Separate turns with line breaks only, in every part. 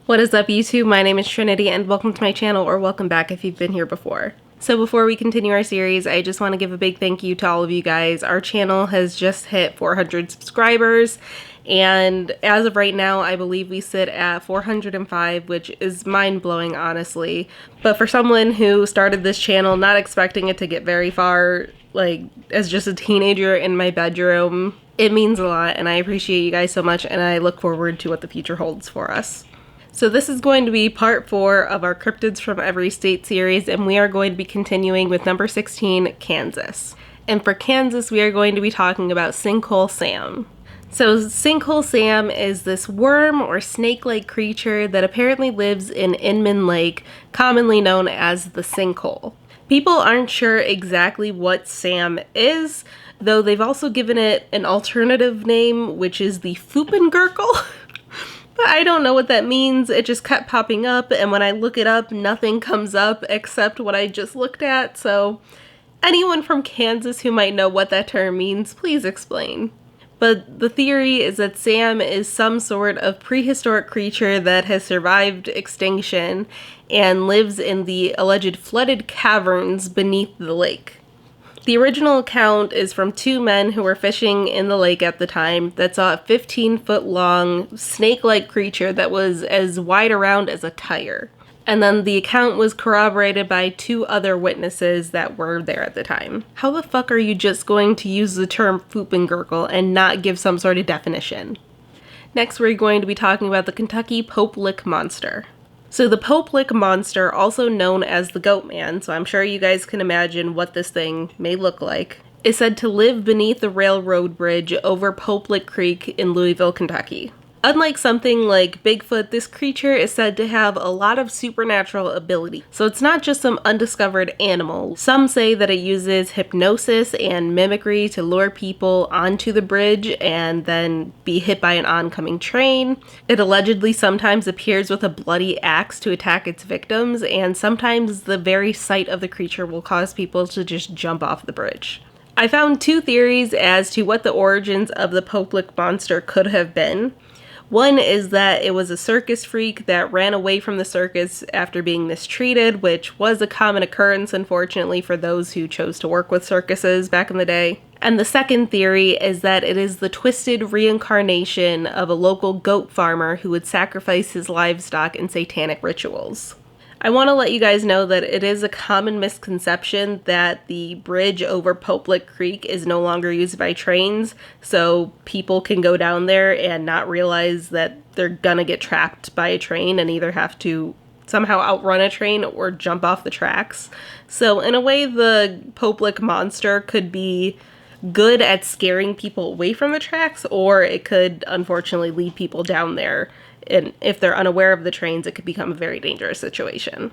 What is up, YouTube? My name is Trinity and welcome to my channel, or welcome back if you've been here before. So before we continue our series, I just want to give a big thank you to all of you guys. Our channel has just hit 400 subscribers, and as of right now, I believe we sit at 405, which is mind-blowing, honestly. But for someone who started this channel not expecting it to get very far, like as just a teenager in my bedroom, it means a lot, and I appreciate you guys so much, and I look forward to what the future holds for us. So this is going to be part 4 of our Cryptids from Every State series, and we are going to be continuing with number 16, Kansas. And for Kansas, we are going to be talking about Sinkhole Sam. So Sinkhole Sam is this worm or snake-like creature that apparently lives in Inman Lake, commonly known as the sinkhole. People aren't sure exactly what Sam is, though they've also given it an alternative name, which is the Foopengurkle. But I don't know what that means. It just kept popping up, and when I look it up, nothing comes up except what I just looked at. So anyone from Kansas who might know what that term means, please explain. But the theory is that Sam is some sort of prehistoric creature that has survived extinction and lives in the alleged flooded caverns beneath the lake. The original account is from 2 men who were fishing in the lake at the time that saw a 15-foot-long snake-like creature that was as wide around as a tire. And then the account was corroborated by 2 other witnesses that were there at the time. How the fuck are you just going to use the term Foopengurkle and not give some sort of definition? Next, we're going to be talking about the Kentucky Pope Lick Monster. So the Pope Lick Monster, also known as the Goat Man, so I'm sure you guys can imagine what this thing may look like, is said to live beneath the railroad bridge over Pope Lick Creek in Louisville, Kentucky. Unlike something like Bigfoot, this creature is said to have a lot of supernatural ability. So it's not just some undiscovered animal. Some say that it uses hypnosis and mimicry to lure people onto the bridge and then be hit by an oncoming train. It allegedly sometimes appears with a bloody axe to attack its victims, and sometimes the very sight of the creature will cause people to just jump off the bridge. I found 2 theories as to what the origins of the Pope Lick Monster could have been. One is that it was a circus freak that ran away from the circus after being mistreated, which was a common occurrence, unfortunately, for those who chose to work with circuses back in the day. And the second theory is that it is the twisted reincarnation of a local goat farmer who would sacrifice his livestock in satanic rituals. I want to let you guys know that it is a common misconception that the bridge over Pope Lick Creek is no longer used by trains, so people can go down there and not realize that they're gonna get trapped by a train and either have to somehow outrun a train or jump off the tracks. So in a way, the Pope Lick Monster could be good at scaring people away from the tracks, or it could unfortunately lead people down there. And if they're unaware of the trains, it could become a very dangerous situation.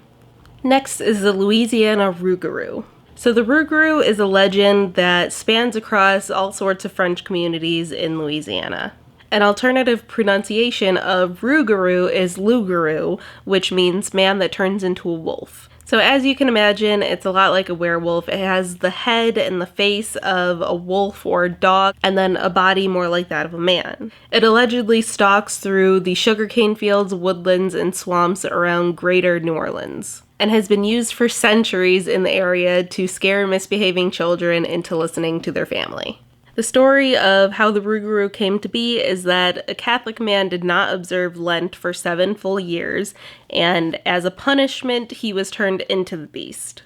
Next is the Louisiana Rougarou. So the Rougarou is a legend that spans across all sorts of French communities in Louisiana. An alternative pronunciation of Rougarou is loup-garou, which means man that turns into a wolf. So as you can imagine, it's a lot like a werewolf. It has the head and the face of a wolf or a dog, and then a body more like that of a man. It allegedly stalks through the sugarcane fields, woodlands, and swamps around greater New Orleans, and has been used for centuries in the area to scare misbehaving children into listening to their family. The story of how the Rougarou came to be is that a Catholic man did not observe Lent for 7 full years, and as a punishment, he was turned into the beast.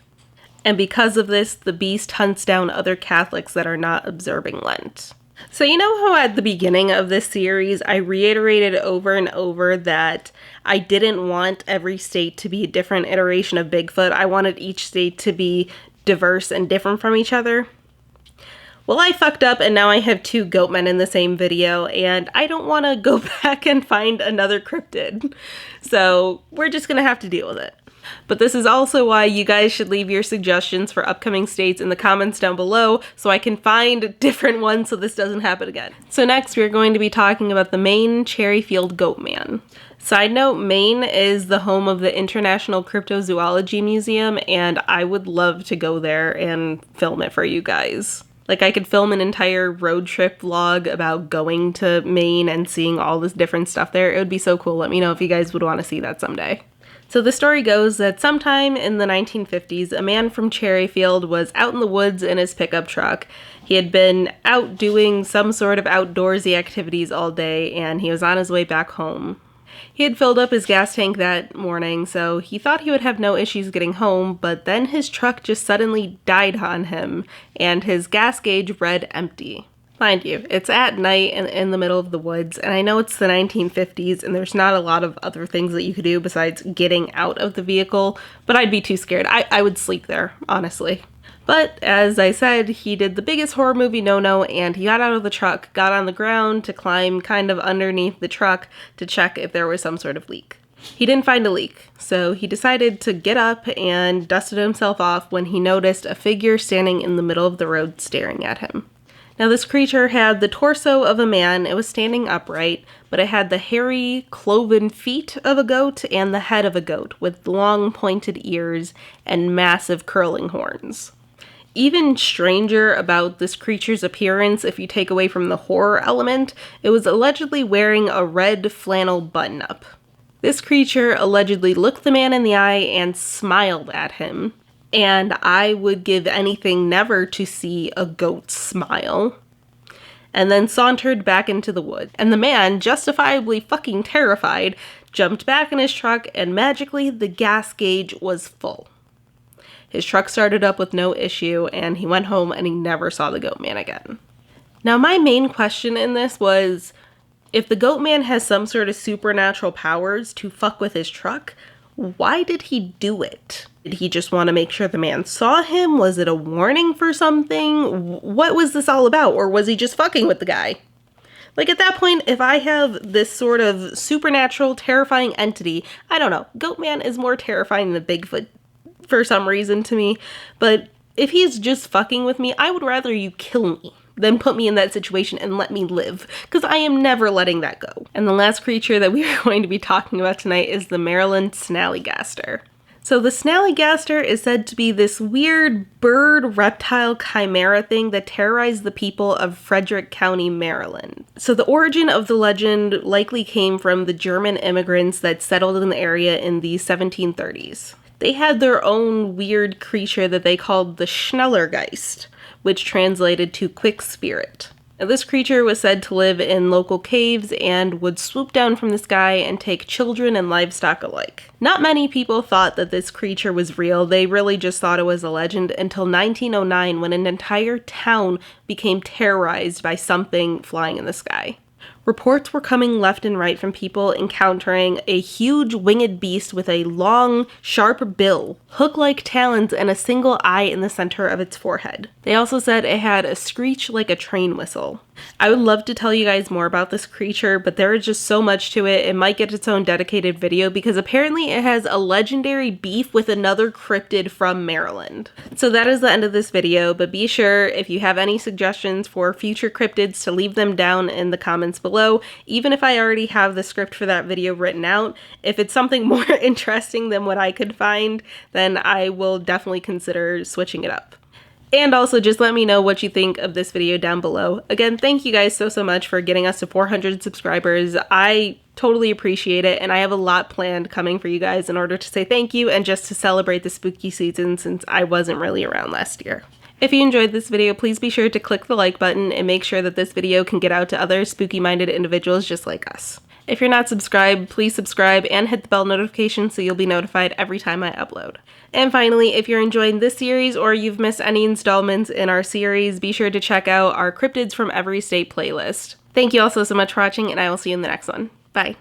And because of this, the beast hunts down other Catholics that are not observing Lent. So you know how at the beginning of this series, I reiterated over and over that I didn't want every state to be a different iteration of Bigfoot. I wanted each state to be diverse and different from each other. Well, I fucked up and now I have 2 goat men in the same video, and I don't want to go back and find another cryptid. So we're just gonna have to deal with it. But this is also why you guys should leave your suggestions for upcoming states in the comments down below so I can find different ones so this doesn't happen again. So next we're going to be talking about the Maine Cherryfield Goat Man. Side note, Maine is the home of the International Cryptozoology Museum, and I would love to go there and film it for you guys. Like, I could film an entire road trip vlog about going to Maine and seeing all this different stuff there. It would be so cool. Let me know if you guys would want to see that someday. So the story goes that sometime in the 1950s, a man from Cherryfield was out in the woods in his pickup truck. He had been out doing some sort of outdoorsy activities all day, and he was on his way back home. He had filled up his gas tank that morning, so he thought he would have no issues getting home, but then his truck just suddenly died on him, and his gas gauge read empty. Mind you, it's at night and in the middle of the woods, and I know it's the 1950s and there's not a lot of other things that you could do besides getting out of the vehicle, but I'd be too scared. I would sleep there, honestly. But as I said, he did the biggest horror movie no-no, and he got out of the truck, got on the ground to climb kind of underneath the truck to check if there was some sort of leak. He didn't find a leak, so he decided to get up and dusted himself off when he noticed a figure standing in the middle of the road staring at him. Now, this creature had the torso of a man, it was standing upright, but it had the hairy, cloven feet of a goat and the head of a goat with long pointed ears and massive curling horns. Even stranger about this creature's appearance, if you take away from the horror element, it was allegedly wearing a red flannel button-up. This creature allegedly looked the man in the eye and smiled at him. And I would give anything never to see a goat smile. And then sauntered back into the woods. And the man, justifiably fucking terrified, jumped back in his truck and magically the gas gauge was full. His truck started up with no issue and he went home and he never saw the goat man again. Now, my main question in this was, if the goat man has some sort of supernatural powers to fuck with his truck, why did he do it? Did he just want to make sure the man saw him? Was it a warning for something? What was this all about? Or was he just fucking with the guy? Like, at that point, if I have this sort of supernatural, terrifying entity, I don't know, Goat Man is more terrifying than Bigfoot for some reason to me, but if he's just fucking with me, I would rather you kill me than put me in that situation and let me live, because I am never letting that go. And the last creature that we are going to be talking about tonight is the Maryland snallygaster. So the snallygaster is said to be this weird bird reptile chimera thing that terrorized the people of Frederick County, Maryland. So the origin of the legend likely came from the German immigrants that settled in the area in the 1730s. They had their own weird creature that they called the Schnellergeist, which translated to quick spirit. Now, this creature was said to live in local caves and would swoop down from the sky and take children and livestock alike. Not many people thought that this creature was real. They really just thought it was a legend until 1909, when an entire town became terrorized by something flying in the sky. Reports were coming left and right from people encountering a huge winged beast with a long, sharp bill, hook-like talons, and a single eye in the center of its forehead. They also said it had a screech like a train whistle. I would love to tell you guys more about this creature, but there is just so much to it. It might get its own dedicated video because apparently it has a legendary beef with another cryptid from Maryland. So that is the end of this video, but be sure if you have any suggestions for future cryptids to leave them down in the comments below. Even if I already have the script for that video written out, if it's something more interesting than what I could find, then I will definitely consider switching it up. And also just let me know what you think of this video down below. Again, thank you guys so much for getting us to 400 subscribers. I totally appreciate it, and I have a lot planned coming for you guys in order to say thank you and just to celebrate the spooky season since I wasn't really around last year. If you enjoyed this video, please be sure to click the like button and make sure that this video can get out to other spooky-minded individuals just like us. If you're not subscribed, please subscribe and hit the bell notification so you'll be notified every time I upload. And finally, if you're enjoying this series or you've missed any installments in our series, be sure to check out our Cryptids from Every State playlist. Thank you all so much for watching, and I will see you in the next one. Bye.